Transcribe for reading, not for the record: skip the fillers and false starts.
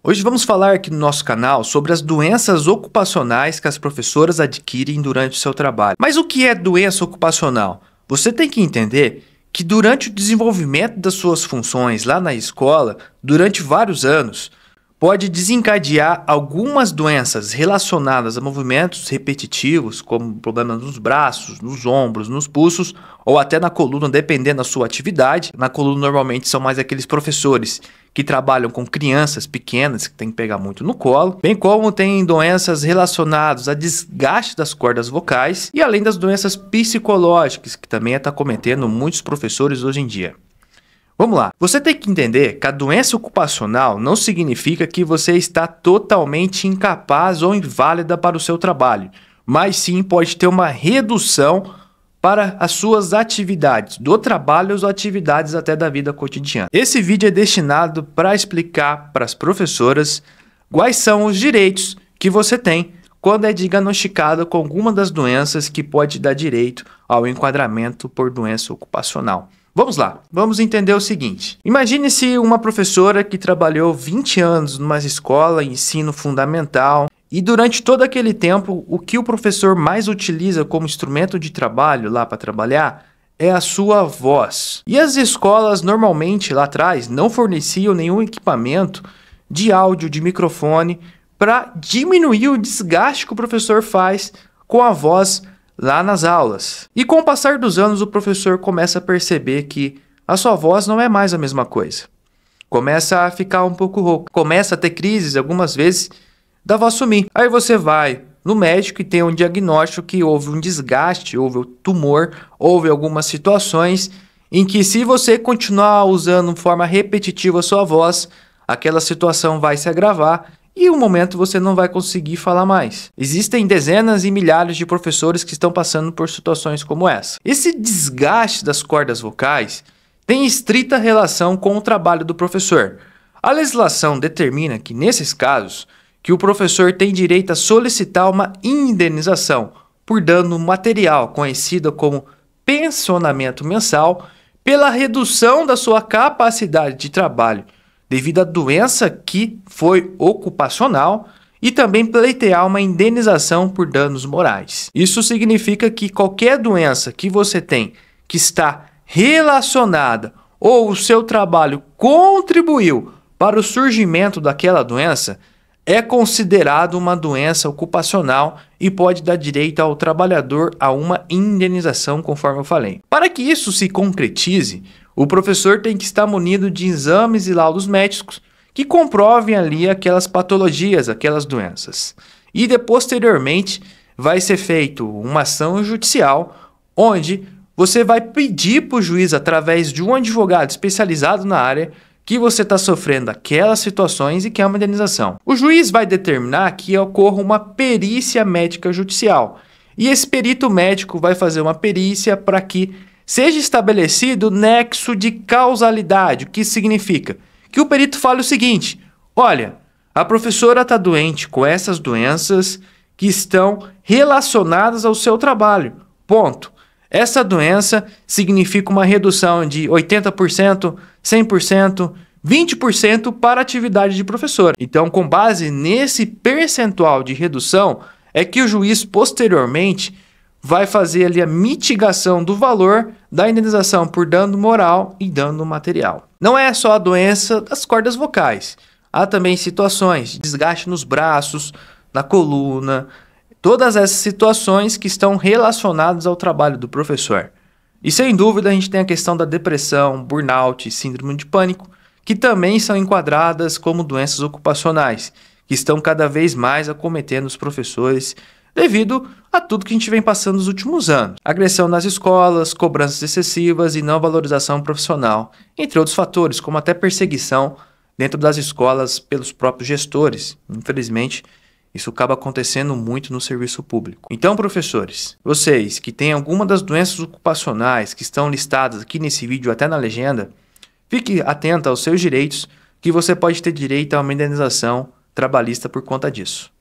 Hoje vamos falar aqui no nosso canal sobre as doenças ocupacionais que as professoras adquirem durante o seu trabalho. Mas o que é doença ocupacional? Você tem que entender que durante o desenvolvimento das suas funções lá na escola, durante vários anos, pode desencadear algumas doenças relacionadas a movimentos repetitivos, como problemas nos braços, nos ombros, nos pulsos ou até na coluna, dependendo da sua atividade. Na coluna normalmente são mais aqueles professores que trabalham com crianças pequenas, que tem que pegar muito no colo, bem como tem doenças relacionadas a desgaste das cordas vocais e além das doenças psicológicas, que também está cometendo muitos professores hoje em dia. Vamos lá, você tem que entender que a doença ocupacional não significa que você está totalmente incapaz ou inválida para o seu trabalho, mas sim pode ter uma redução para as suas atividades do trabalho ou atividades até da vida cotidiana. Esse vídeo é destinado para explicar para as professoras quais são os direitos que você tem quando é diagnosticado com alguma das doenças que pode dar direito ao enquadramento por doença ocupacional. Vamos lá, vamos entender o seguinte. Imagine-se uma professora que trabalhou 20 anos numa escola, ensino fundamental, e durante todo aquele tempo, o que o professor mais utiliza como instrumento de trabalho lá para trabalhar é a sua voz. E as escolas normalmente lá atrás não forneciam nenhum equipamento de áudio, de microfone, para diminuir o desgaste que o professor faz com a voz lá nas aulas. E com o passar dos anos, o professor começa a perceber que a sua voz não é mais a mesma coisa. Começa a ficar um pouco rouca, começa a ter crises algumas vezes da voz sumir. Aí você vai no médico e tem um diagnóstico que houve um desgaste, houve um tumor, houve algumas situações em que se você continuar usando de forma repetitiva a sua voz, aquela situação vai se agravar e um momento você não vai conseguir falar mais. Existem dezenas e milhares de professores que estão passando por situações como essa. Esse desgaste das cordas vocais tem estrita relação com o trabalho do professor. A legislação determina que, nesses casos, que o professor tem direito a solicitar uma indenização por dano material, conhecida como pensionamento mensal, pela redução da sua capacidade de trabalho devido à doença que foi ocupacional e também pleitear uma indenização por danos morais. Isso significa que qualquer doença que você tem que está relacionada ou o seu trabalho contribuiu para o surgimento daquela doença é considerado uma doença ocupacional e pode dar direito ao trabalhador a uma indenização, conforme eu falei. Para que isso se concretize, o professor tem que estar munido de exames e laudos médicos que comprovem ali aquelas patologias, aquelas doenças. E posteriormente vai ser feita uma ação judicial onde você vai pedir para o juiz, através de um advogado especializado na área, que você está sofrendo aquelas situações e quer uma indenização. O juiz vai determinar que ocorra uma perícia médica judicial. E esse perito médico vai fazer uma perícia para que seja estabelecido nexo de causalidade. O que isso significa? Que o perito fale o seguinte: olha, a professora está doente com essas doenças que estão relacionadas ao seu trabalho. Ponto. Essa doença significa uma redução de 80%, 100%, 20% para a atividade de professor. Então, com base nesse percentual de redução, é que o juiz posteriormente vai fazer ali a mitigação do valor da indenização por dano moral e dano material. Não é só a doença das cordas vocais. Há também situações de desgaste nos braços, na coluna, todas essas situações que estão relacionadas ao trabalho do professor. E sem dúvida a gente tem a questão da depressão, burnout, síndrome de pânico, que também são enquadradas como doenças ocupacionais, que estão cada vez mais acometendo os professores devido a tudo que a gente vem passando nos últimos anos. Agressão nas escolas, cobranças excessivas e não valorização profissional, entre outros fatores, como até perseguição dentro das escolas pelos próprios gestores. Infelizmente, isso acaba acontecendo muito no serviço público. Então, professores, vocês que têm alguma das doenças ocupacionais que estão listadas aqui nesse vídeo, até na legenda, fique atento aos seus direitos, que você pode ter direito a uma indenização trabalhista por conta disso.